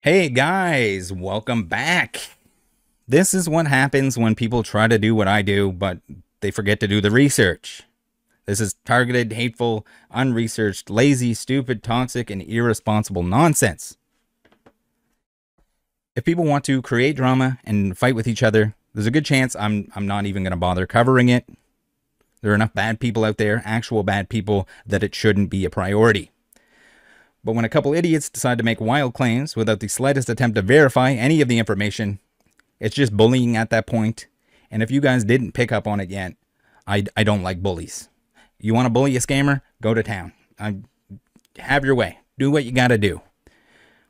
Hey guys, welcome back. This is what happens when people try to do what I do, but they forget to do the research. This is targeted, hateful, unresearched, lazy, stupid, toxic, and irresponsible nonsense. If people want to create drama and fight with each other, there's a good chance I'm not even going to bother covering it. There are enough bad people out there, actual bad people, that it shouldn't be a priority. But when a couple idiots decide to make wild claims without the slightest attempt to verify any of the information, it's just bullying at that point. And if you guys didn't pick up on it yet, I don't like bullies. You want to bully a scammer? Go to town. Have your way. Do what you got to do.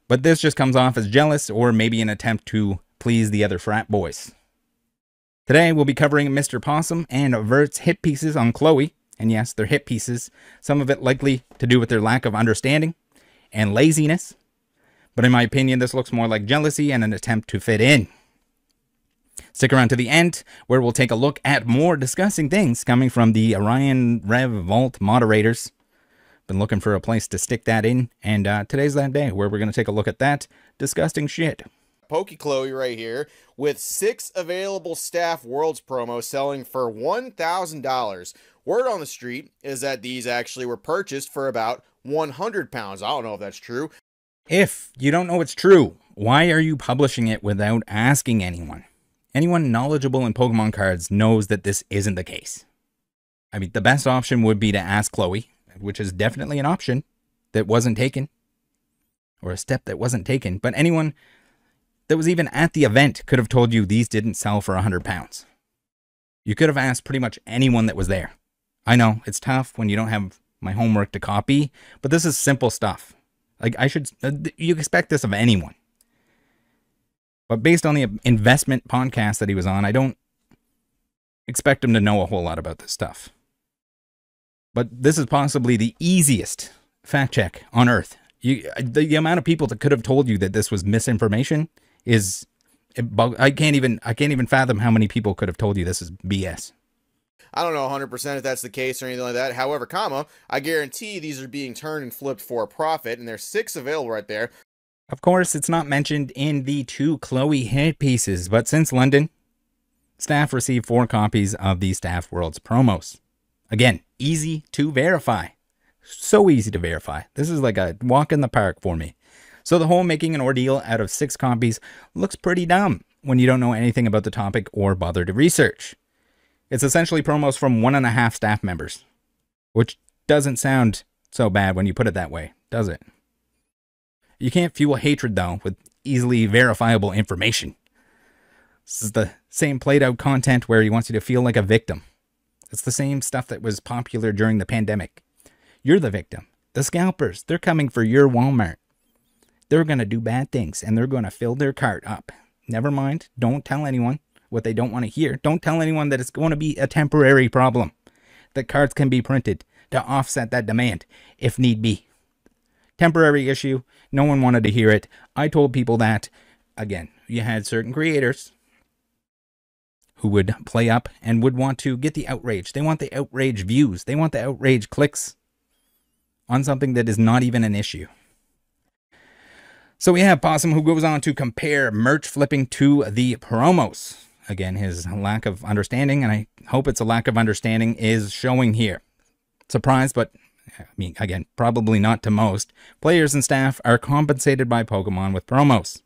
But this just comes off as jealous or maybe an attempt to please the other frat boys. Today we'll be covering Mr. Possum and Vert's hit pieces on Chloe. And yes, they're hit pieces. Some of it likely to do with their lack of understanding and laziness, but in my opinion, this looks more like jealousy and an attempt to fit in. Stick around to the end, where we'll take a look at more disgusting things coming from the Orion Rev Vault moderators. Been looking for a place to stick that in, and today's that day where we're going to take a look at that disgusting shit. Poke Chloe right here with 6 available Staff Worlds promo selling for $1,000. Word on the street is that these actually were purchased for about 100 pounds. I don't know if that's true. If you don't know it's true, why are you publishing it without asking anyone? Anyone knowledgeable in Pokemon cards knows that this isn't the case. I mean, the best option would be to ask Chloe, which is definitely an option that wasn't taken, or a step that wasn't taken, but anyone that was even at the event could have told you these didn't sell for 100 pounds. You could have asked pretty much anyone that was there. I know, it's tough when you don't have my homework to copy, but this is simple stuff. Like, you expect this of anyone. But based on the investment podcast that he was on, I don't expect him to know a whole lot about this stuff. But this is possibly the easiest fact check on earth. The amount of people that could have told you that this was misinformation is, I can't even fathom how many people could have told you this is BS. I don't know 100% if that's the case or anything like that. However, I guarantee these are being turned and flipped for a profit, and there's 6 available right there. Of course, it's not mentioned in the 2 Chloe hit pieces, but since London, staff received 4 copies of the Staff Worlds promos. Again, easy to verify. So easy to verify. This is like a walk in the park for me. So the whole making an ordeal out of 6 copies looks pretty dumb when you don't know anything about the topic or bother to research. It's essentially promos from 1.5 staff members, which doesn't sound so bad when you put it that way, does it? You can't fuel hatred, though, with easily verifiable information. This is the same played-out content where he wants you to feel like a victim. It's the same stuff that was popular during the pandemic. You're the victim. The scalpers, they're coming for your Walmart. They're going to do bad things, and they're going to fill their cart up. Never mind, don't tell anyone what they don't want to hear. Don't tell anyone that it's going to be a temporary problem. That cards can be printed to offset that demand, if need be. Temporary issue. No one wanted to hear it. I told people that. Again, you had certain creators who would play up and would want to get the outrage. They want the outrage views. They want the outrage clicks on something that is not even an issue. So we have Possum, who goes on to compare merch flipping to the promos. Again, his lack of understanding, and I hope it's a lack of understanding, is showing here. Surprised, but I mean, again, probably not to most. Players and staff are compensated by Pokemon with promos.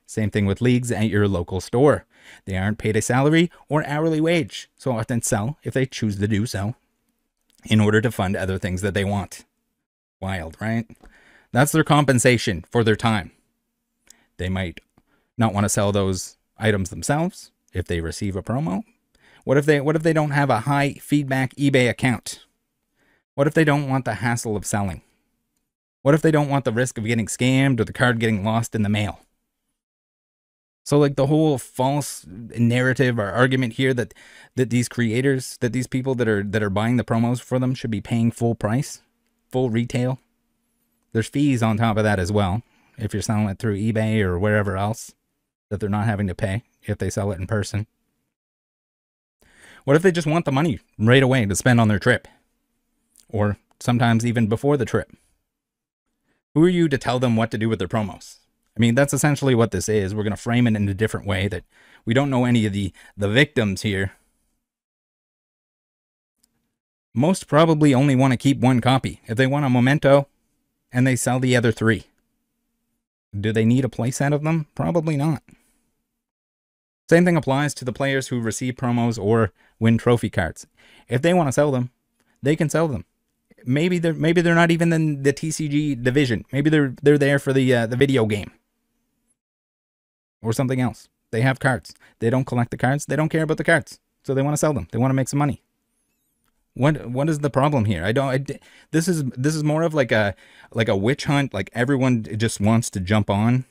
Same thing with leagues at your local store. They aren't paid a salary or hourly wage, so often sell, if they choose to do so, in order to fund other things that they want. Wild, right? That's their compensation for their time. They might not want to sell those items themselves if they receive a promo. What if they don't have a high feedback eBay account? What if they don't want the hassle of selling? What if they don't want the risk of getting scammed or the card getting lost in the mail? So like the whole false narrative or argument here that these creators, that these people that are buying the promos for them should be paying full price, full retail. There's fees on top of that as well, if you're selling it through eBay or wherever else, that they're not having to pay if they sell it in person. What if they just want the money right away to spend on their trip? Or sometimes even before the trip? Who are you to tell them what to do with their promos? I mean, that's essentially what this is. We're going to frame it in a different way that we don't know any of the victims here. Most probably only want to keep one copy. If they want a memento and they sell the other 3, do they need a playset of them? Probably not. Same thing applies to the players who receive promos or win trophy cards. If they want to sell them, they can sell them. Maybe they're not even in the TCG division. Maybe they're there for the video game or something else. They have cards. They don't collect the cards. They don't care about the cards, so they want to sell them. They want to make some money. What is the problem here? This is more of like a witch hunt. Like everyone just wants to jump on,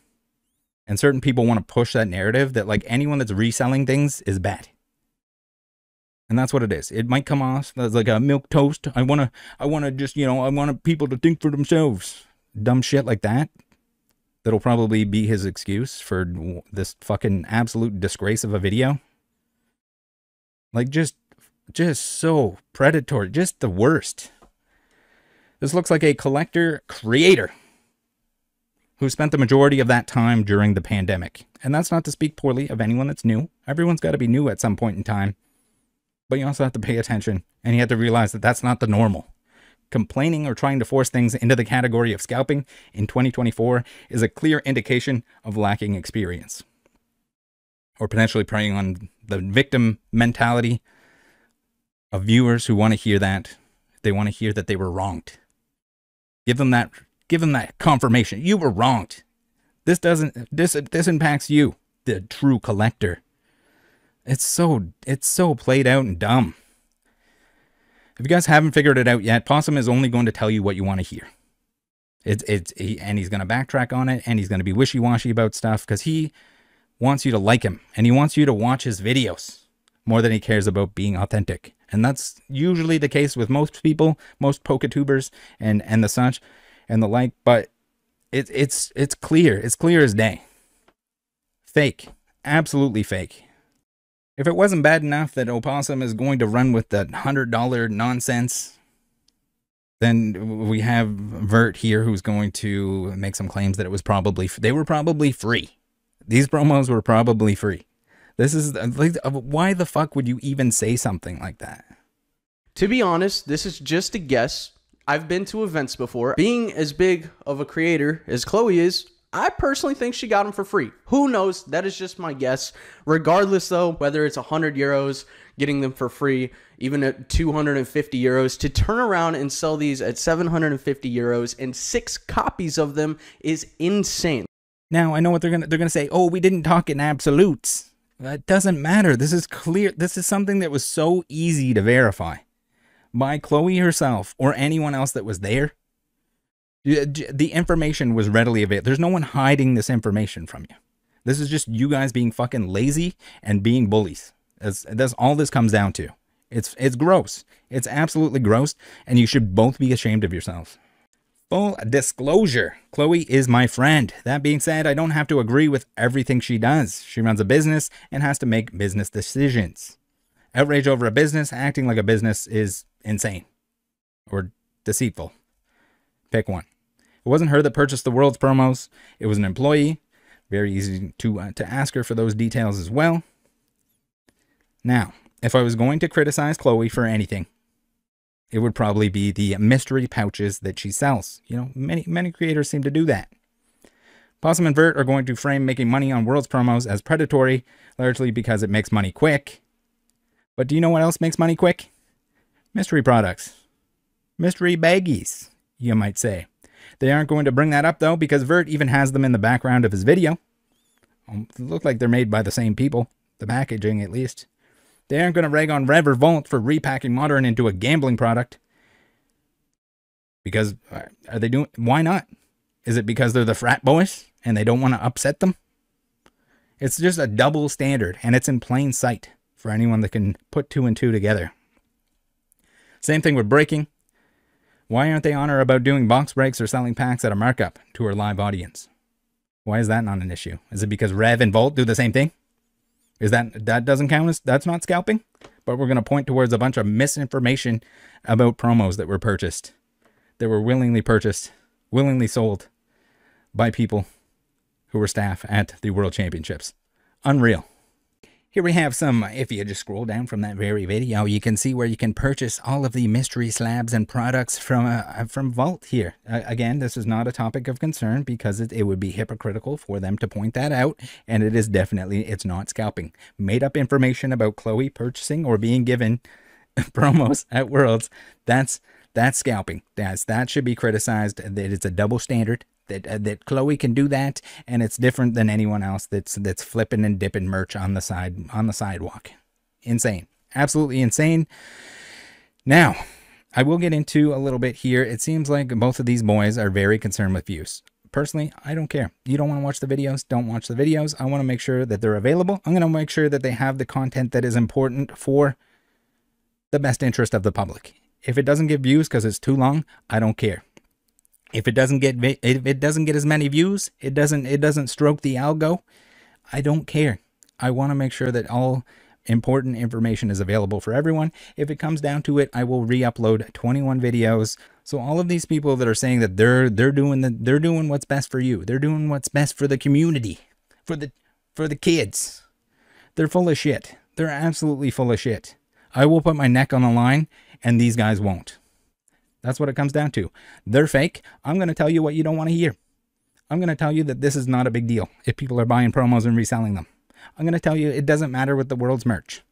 and certain people want to push that narrative that like anyone that's reselling things is bad. And that's what it is. It might come off as like a milk toast. I wanna just, I want people to think for themselves. Dumb shit like that. That'll probably be his excuse for this fucking absolute disgrace of a video. Like just so predatory. Just the worst. This looks like a collector creator who spent the majority of that time during the pandemic. And that's not to speak poorly of anyone that's new. Everyone's got to be new at some point in time. But you also have to pay attention, and you have to realize that that's not the normal. Complaining or trying to force things into the category of scalping in 2024 is a clear indication of lacking experience. Or potentially preying on the victim mentality of viewers who want to hear that. They want to hear that they were wronged. Give them that confirmation. You were wronged. This impacts you, the true collector. It's so played out and dumb. If you guys haven't figured it out yet, Possum is only going to tell you what you want to hear. And he's going to backtrack on it, and he's going to be wishy-washy about stuff because he wants you to like him, and he wants you to watch his videos more than he cares about being authentic. And that's usually the case with most people, most Poketubers and the such and the like. But it's clear. It's clear as day. Fake. Absolutely fake. If it wasn't bad enough that Opossum is going to run with that $100 nonsense, then we have Vert here who's going to make some claims that they were probably free. These promos were probably free. This is like, why the fuck would you even say something like that? To be honest, this is just a guess. I've been to events before. Being as big of a creator as Chloe is, I personally think she got them for free. Who knows? That is just my guess. Regardless, though, whether it's 100 euros, getting them for free, even at 250 euros, to turn around and sell these at 750 euros and 6 copies of them is insane. Now, I know what they're gonna say. Oh, we didn't talk in absolutes. That doesn't matter. This is clear. This is something that was so easy to verify by Chloe herself or anyone else that was there. The information was readily available. There's no one hiding this information from you. This is just you guys being fucking lazy and being bullies. That's all this comes down to. It's gross. It's absolutely gross, and you should both be ashamed of yourselves. Full disclosure, Chloe is my friend. That being said, I don't have to agree with everything she does. She runs a business and has to make business decisions. Outrage over a business, acting like a business is insane or deceitful. Pick one. It wasn't her that purchased the World's promos. It was an employee. Very easy to ask her for those details as well. Now, if I was going to criticize Chloe for anything, it would probably be the mystery pouches that she sells. You know, many creators seem to do that. Possum and Vert are going to frame making money on World's promos as predatory, largely because it makes money quick. But do you know what else makes money quick? Mystery products. Mystery baggies, you might say. They aren't going to bring that up, though, because Vert even has them in the background of his video. They look like they're made by the same people. The packaging, at least. They aren't going to rag on Rev or Volt for repacking Modern into a gambling product. Because, are they doing... Why not? Is it because they're the frat boys and they don't want to upset them? It's just a double standard, and it's in plain sight for anyone that can put 2 and 2 together. Same thing with breaking. Why aren't they on her about doing box breaks or selling packs at a markup to her live audience? Why is that not an issue? Is it because Rev and Volt do the same thing? Is that doesn't count as, that's not scalping? But we're going to point towards a bunch of misinformation about promos that were purchased. That were willingly purchased, willingly sold by people who were staff at the World Championships. Unreal. Here we have some, if you just scroll down from that very video, you can see where you can purchase all of the mystery slabs and products from Vault here. Again, this is not a topic of concern because it would be hypocritical for them to point that out, and it is definitely, it's not scalping. Made up information about Chloe purchasing or being given promos at Worlds, that's scalping. That should be criticized. That it's a double standard. That Chloe can do that, and it's different than anyone else that's flipping and dipping merch on the sidewalk. Insane. Absolutely insane. Now, I will get into a little bit here. It seems like both of these boys are very concerned with views. Personally, I don't care. You don't want to watch the videos, don't watch the videos. I want to make sure that they're available. I'm going to make sure that they have the content that is important for the best interest of the public. If it doesn't get views because it's too long, I don't care. If it doesn't get as many views, it doesn't stroke the algo, I don't care. I want to make sure that all important information is available for everyone. If it comes down to it, I will re-upload 21 videos. So all of these people that are saying that they're doing what's best for you, they're doing what's best for the community, for the kids, they're full of shit. They're absolutely full of shit. I will put my neck on the line, and these guys won't. That's what it comes down to. They're fake. I'm going to tell you what you don't want to hear. I'm going to tell you that this is not a big deal if people are buying promos and reselling them. I'm going to tell you it doesn't matter with the World's merch.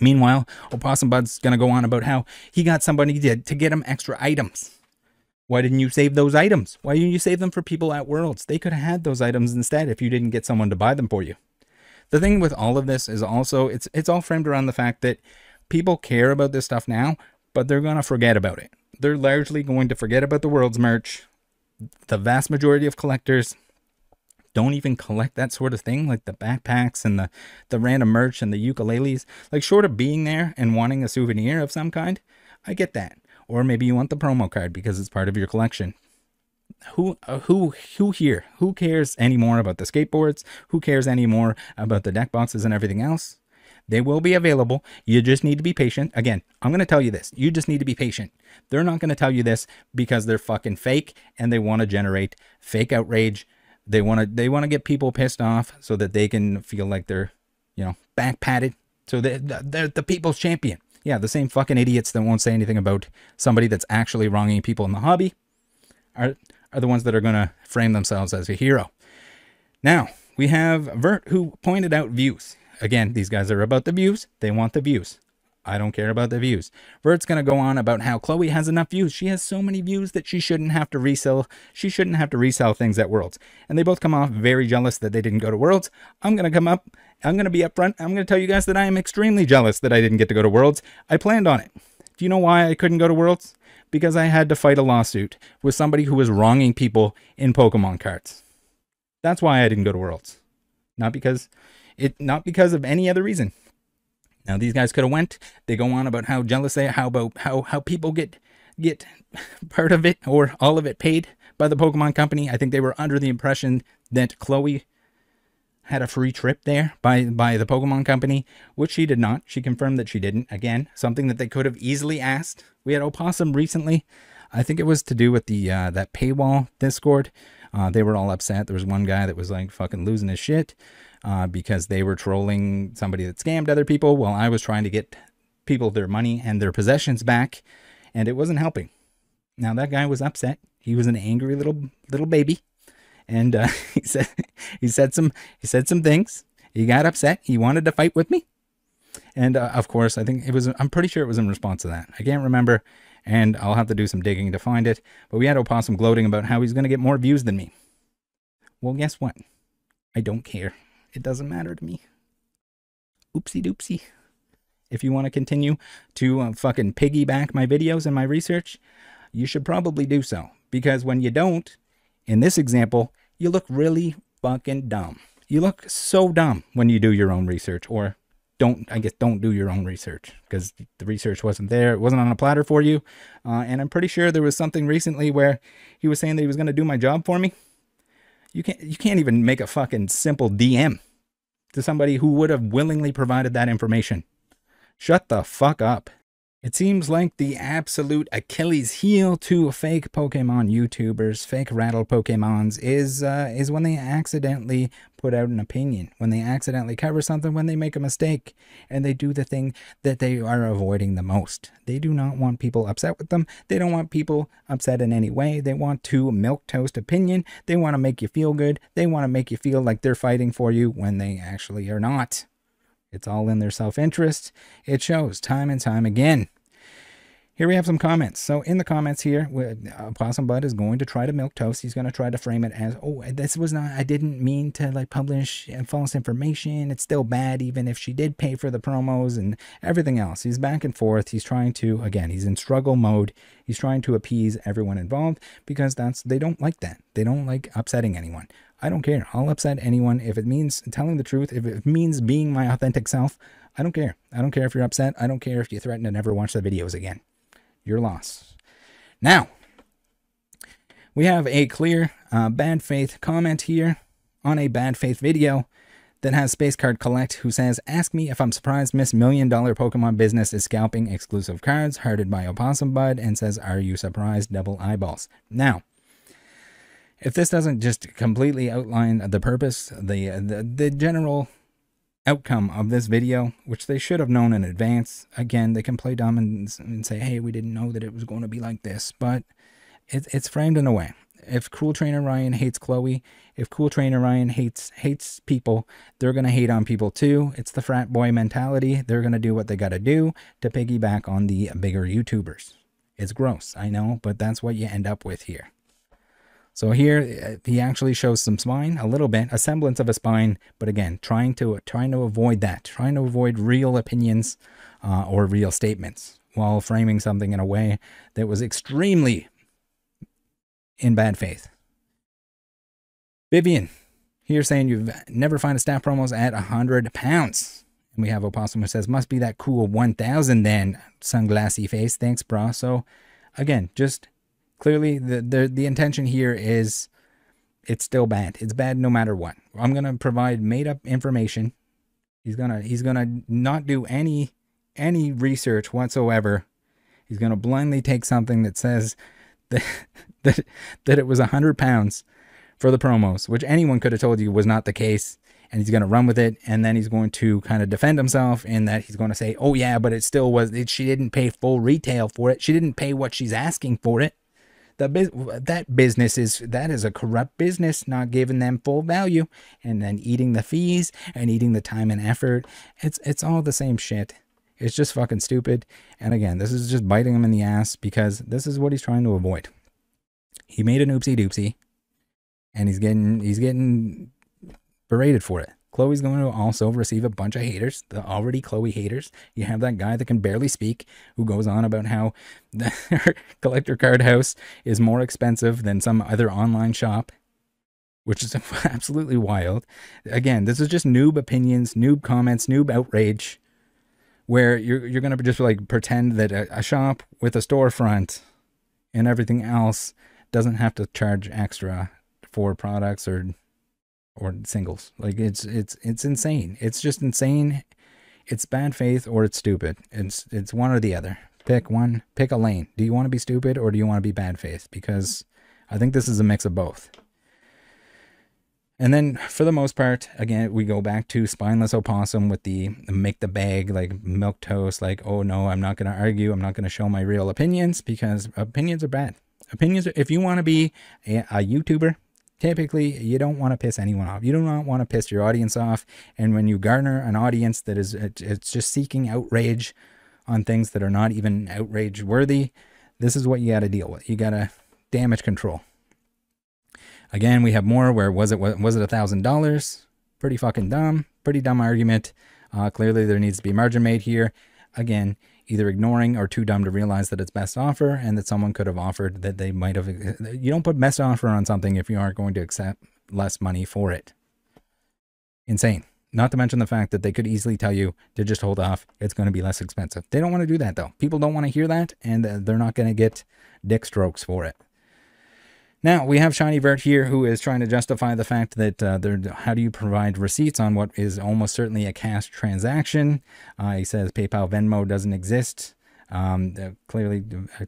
Meanwhile, Opossum Bud's going to go on about how he got somebody to get him extra items. Why didn't you save those items? Why didn't you save them for people at Worlds? They could have had those items instead if you didn't get someone to buy them for you. The thing with all of this is also, it's all framed around the fact that people care about this stuff now, but they're going to forget about it. They're largely going to forget about the World's merch. The vast majority of collectors don't even collect that sort of thing, like the backpacks and the random merch and the ukuleles. Like, short of being there and wanting a souvenir of some kind, I get that. Or maybe you want the promo card because it's part of your collection. Who here? Who cares anymore about the skateboards? Who cares anymore about the deck boxes and everything else? They will be available. You just need to be patient. Again, I'm going to tell you this. You just need to be patient. They're not going to tell you this because they're fucking fake and they want to generate fake outrage. They want to get people pissed off so that they can feel like they're, back patted. So they're the people's champion. Yeah, the same fucking idiots that won't say anything about somebody that's actually wronging people in the hobby are the ones that are going to frame themselves as a hero. Now, we have Vert, who pointed out views. Again, these guys are about the views. They want the views. I don't care about the views. Vert's going to go on about how Chloe has enough views. She has so many views that she shouldn't have to resell. She shouldn't have to resell things at Worlds. And they both come off very jealous that they didn't go to Worlds. I'm going to come up. I'm going to be upfront. I'm going to tell you guys that I am extremely jealous that I didn't get to go to Worlds. I planned on it. Do you know why I couldn't go to Worlds? Because I had to fight a lawsuit with somebody who was wronging people in Pokemon cards. That's why I didn't go to Worlds. Not because of any other reason. Now, these guys could have went. They go on about how jealous they are, how people get part of it or all of it paid by the Pokemon Company. I think they were under the impression that Chloe had a free trip there by the Pokemon Company, which she did not. She confirmed that she didn't. Again, something that they could have easily asked. We had Opossum recently. I think it was to do with the that paywall Discord. They were all upset. There was one guy that was like fucking losing his shit because they were trolling somebody that scammed other people while I was trying to get people their money and their possessions back, and it wasn't helping. Now that guy was upset. He was an angry little baby, and he said some things. He got upset. He wanted to fight with me, and of course, I'm pretty sure it was in response to that. I can't remember, and I'll have to do some digging to find it. But we had Opossum gloating about how he's going to get more views than me. Well, guess what? I don't care. It doesn't matter to me. Oopsie doopsie. If you want to continue to fucking piggyback my videos and my research, you should probably do so. Because when you don't, in this example, you look really fucking dumb. You look so dumb when you do your own research, or don't do your own research, because the research wasn't there. It wasn't on a platter for you. And I'm pretty sure there was something recently where he was saying that he was going to do my job for me. You can't even make a fucking simple DM to somebody who would have willingly provided that information. Shut the fuck up. It seems like the absolute Achilles heel to fake Pokemon YouTubers, fake Rattle Pokemons, is when they accidentally put out an opinion, when they accidentally cover something, when they make a mistake, and they do the thing that they are avoiding the most. They do not want people upset with them. They don't want people upset in any way. They want to milquetoast opinion. They want to make you feel good. They want to make you feel like they're fighting for you when they actually are not. It's all in their self-interest. It shows time and time again. Here we have some comments. So in the comments here, Possum Bud is going to try to milquetoast. He's going to try to frame it as, oh, this was not, I didn't mean to like publish false information. It's still bad even if she did pay for the promos and everything else. He's back and forth. He's trying to, again, he's in struggle mode. He's trying to appease everyone involved because they don't like that. They don't like upsetting anyone. I don't care. I'll upset anyone if it means telling the truth, if it means being my authentic self. I don't care. I don't care if you're upset. I don't care if you threaten to never watch the videos again. Your loss. Now, we have a clear bad faith comment here on a bad faith video that has Space Card Collect, who says, ask me if I'm surprised Miss $1 Million Pokemon Business is scalping exclusive cards, hearted by Opossum Bud, and says, are you surprised? Double eyeballs. Now, if this doesn't just completely outline the purpose, the general outcome of this video, which they should have known in advance, again, they can play dumb and say, hey, we didn't know that it was going to be like this, but it's framed in a way. If Cool Trainer Ryan hates Chloe, if Cool Trainer Ryan hates people, they're going to hate on people too. It's the frat boy mentality. They're going to do what they got to do to piggyback on the bigger YouTubers. It's gross, I know, but that's what you end up with here. So here he actually shows some spine, a little bit, a semblance of a spine, but again, trying to avoid that, trying to avoid real opinions or real statements while framing something in a way that was extremely in bad faith. Vivian here saying you've never find a staff promos at £100. And we have Opossum who says, must be that cool 1,000 then, sunglassy face. Thanks, bra. So again, just clearly, the intention here is it's still bad. It's bad no matter what. I'm gonna provide made up information. He's gonna not do any research whatsoever. He's gonna blindly take something that says that it was £100 for the promos, which anyone could have told you was not the case, and he's gonna run with it, and then he's going to kind of defend himself in that he's going to say, oh yeah, but it still was. She didn't pay full retail for it. She didn't pay what she's asking for it. That is a corrupt business, not giving them full value and then eating the fees and eating the time and effort. It's all the same shit. It's just fucking stupid. And again, this is just biting him in the ass because this is what he's trying to avoid. He made an oopsie doopsie and he's getting berated for it. Chloe's going to also receive a bunch of haters, the already Chloe haters. You have that guy that can barely speak who goes on about how her collector card house is more expensive than some other online shop, which is absolutely wild. Again, this is just noob opinions, noob comments, noob outrage, where you're going to just like pretend that a shop with a storefront and everything else doesn't have to charge extra for products or singles. Like it's insane. It's just insane. It's bad faith or it's stupid. It's one or the other. Pick one. Pick a lane. Do you want to be stupid or do you want to be bad faith? Because I think this is a mix of both. And then for the most part, again, we go back to spineless Opossum with the make the bag, like milquetoast, like, oh no, I'm not going to argue. I'm not going to show my real opinions because opinions are bad. Opinions are, if you want to be a YouTuber, typically, you don't want to piss anyone off. You do not want to piss your audience off. And when you garner an audience that is it's just seeking outrage on things that are not even outrage worthy, this is what you got to deal with. You got to damage control. Again, we have more where was it $1,000? Pretty fucking dumb. Pretty dumb argument. Clearly, there needs to be margin made here. Again, either ignoring or too dumb to realize that it's best offer and that someone could have offered that they might have. You don't put best offer on something if you aren't going to accept less money for it. Insane. Not to mention the fact that they could easily tell you to just hold off. It's going to be less expensive. They don't want to do that though. People don't want to hear that and they're not going to get dick strokes for it. Now, we have Shiny Vert here who is trying to justify the fact that how do you provide receipts on what is almost certainly a cash transaction? He says PayPal Venmo doesn't exist. Clearly,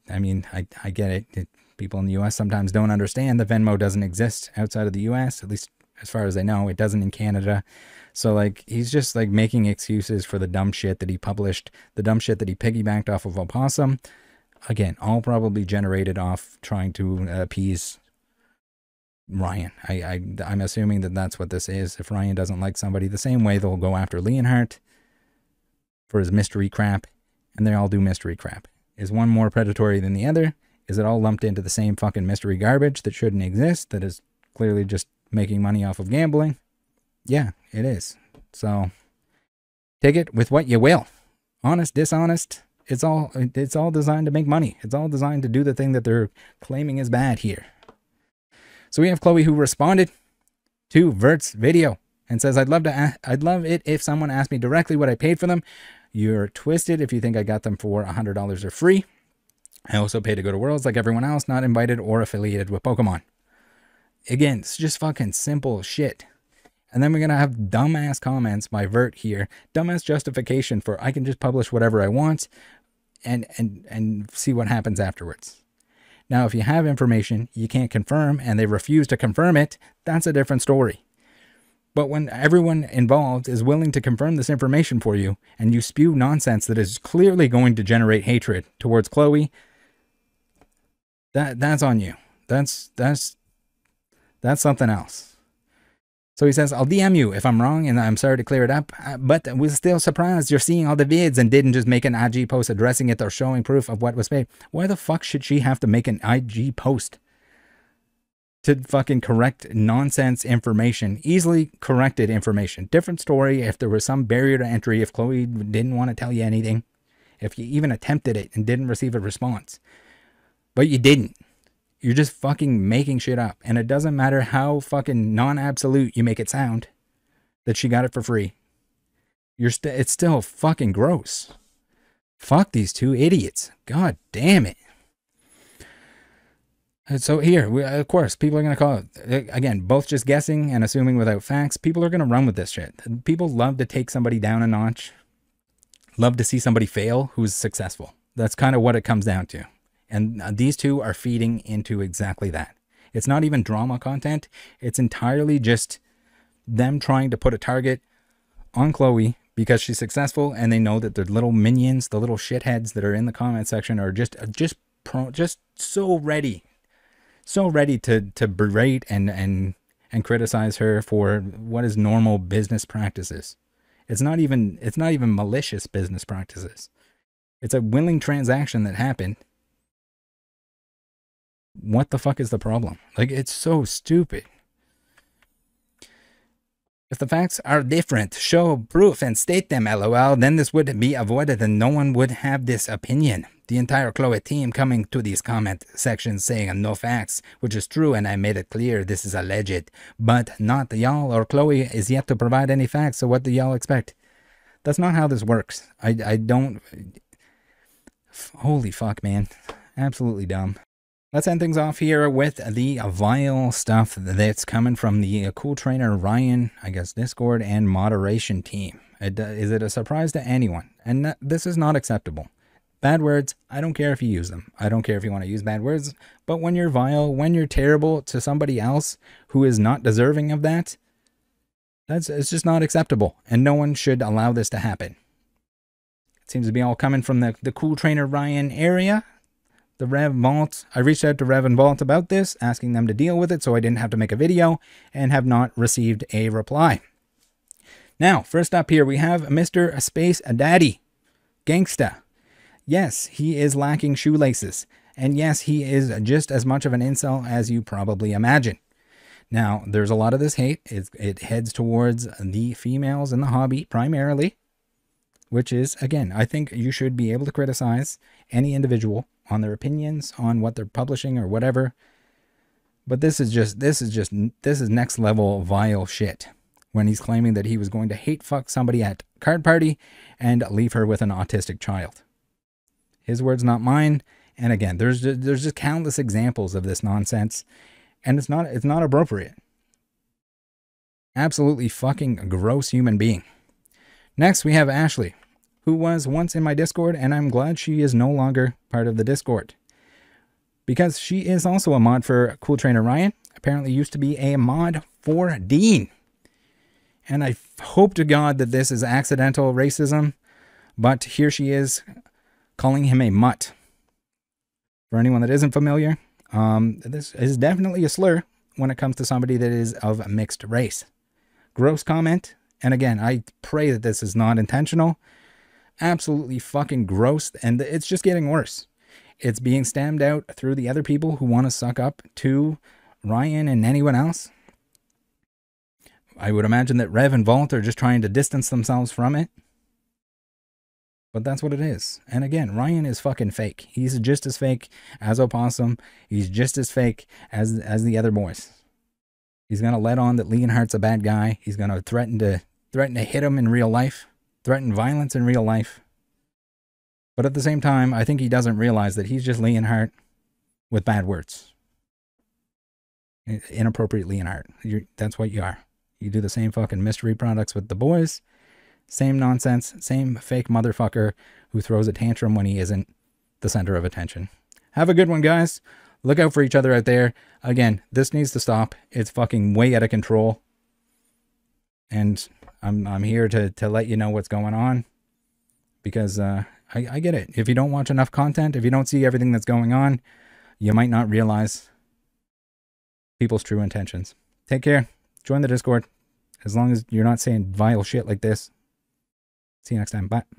I mean, I get it. People in the U.S. sometimes don't understand that Venmo doesn't exist outside of the U.S., at least as far as I know. It doesn't in Canada. So, like, he's just, like, making excuses for the dumb shit that he published, the dumb shit that he piggybacked off of Opossum. Again, all probably generated off trying to appease Ryan. I'm assuming that that's what this is. If Ryan doesn't like somebody, the same way they'll go after Leonhardt for his mystery crap, and they all do mystery crap. Is one more predatory than the other? Is it all lumped into the same fucking mystery garbage that shouldn't exist, that is clearly just making money off of gambling? Yeah, it is. So take it with what you will. Honest, dishonest, it's all designed to make money. It's all designed to do the thing that they're claiming is bad here. So we have Chloe, who responded to Vert's video and says, I'd love it if someone asked me directly what I paid for them. You're twisted if you think I got them for $100 or free. I also pay to go to Worlds like everyone else, not invited or affiliated with Pokemon. Again, it's just fucking simple shit. And then we're going to have dumbass comments by Vert here. Dumbass justification for I can just publish whatever I want and see what happens afterwards. Now, if you have information you can't confirm and they refuse to confirm it, that's a different story. But when everyone involved is willing to confirm this information for you and you spew nonsense that is clearly going to generate hatred towards Chloe, that's on you. That's something else. So he says, I'll DM you if I'm wrong and I'm sorry to clear it up, but we're still surprised you're seeing all the vids and didn't just make an IG post addressing it or showing proof of what was paid. Why the fuck should she have to make an IG post to fucking correct nonsense information, easily corrected information? Different story if there was some barrier to entry, if Chloe didn't want to tell you anything, if you even attempted it and didn't receive a response. But you didn't. You're just fucking making shit up. And it doesn't matter how fucking non-absolute you make it sound that she got it for free. It's still fucking gross. Fuck these two idiots. God damn it. And so here, of course, people are going to call it, again, both just guessing and assuming without facts. People are going to run with this shit. People love to take somebody down a notch. Love to see somebody fail who's successful. That's kind of what it comes down to. And these two are feeding into exactly that. It's not even drama content. It's entirely just them trying to put a target on Chloe because she's successful, and they know that the little minions, the little shitheads that are in the comment section are just so ready to berate and criticize her for what is normal business practices. It's not even malicious business practices. It's a willing transaction that happened. What the fuck is the problem? Like, it's so stupid. If the facts are different, show proof and state them, lol, then this would be avoided and no one would have this opinion. The entire Chloe team coming to these comment sections saying no facts, which is true, and I made it clear this is alleged, but not y'all or Chloe is yet to provide any facts, so what do y'all expect? That's not how this works. I don't... Holy fuck, man. Absolutely dumb. Let's end things off here with the vile stuff that's coming from the Cool Trainer Ryan, I guess, Discord and moderation team. Is it a surprise to anyone? And this is not acceptable. Bad words, I don't care if you use them. I don't care if you want to use bad words. But when you're vile, when you're terrible to somebody else who is not deserving of that, it's just not acceptable. And no one should allow this to happen. It seems to be all coming from the Cool Trainer Ryan area. The Rev Vault, I reached out to Rev and Vault about this, asking them to deal with it so I didn't have to make a video, and have not received a reply. Now, first up here, we have Mr. Space Daddy, Gangsta. Yes, he is lacking shoelaces, and yes, he is just as much of an incel as you probably imagine. Now, there's a lot of this hate. It heads towards the females in the hobby, primarily, which is, again, I think you should be able to criticize any individual on their opinions, on what they're publishing or whatever. But this is next level vile shit when he's claiming that he was going to hate fuck somebody at card party and leave her with an autistic child. His words, not mine. And again, there's just countless examples of this nonsense, and it's not appropriate. Absolutely fucking gross human being. Next, we have Ashley, who was once in my Discord, and I'm glad she is no longer part of the Discord. Because she is also a mod for Cool Trainer Ryan. Apparently used to be a mod for Dean. And I hope to God that this is accidental racism, but here she is calling him a mutt. For anyone that isn't familiar, this is definitely a slur when it comes to somebody that is of mixed race. Gross comment. And again, I pray that this is not intentional. Absolutely fucking gross. And it's just getting worse. It's being stemmed out through the other people who want to suck up to Ryan and anyone else. I would imagine that Rev and Vault are just trying to distance themselves from it. But that's what it is. And again, Ryan is fucking fake. He's just as fake as Opossum. He's just as fake as the other boys. He's going to let on that Leonhardt's a bad guy. He's going to threaten to hit him in real life. Threaten violence in real life. But at the same time, I think he doesn't realize that he's just Leonhardt with bad words. Inappropriate Leonhardt. That's what you are. You do the same fucking mystery products with the boys. Same nonsense. Same fake motherfucker who throws a tantrum when he isn't the center of attention. Have a good one, guys. Look out for each other out there. Again, this needs to stop. It's fucking way out of control. And I'm here to let you know what's going on. Because I get it. If you don't watch enough content, if you don't see everything that's going on, you might not realize people's true intentions. Take care. Join the Discord. As long as you're not saying vile shit like this. See you next time. Bye.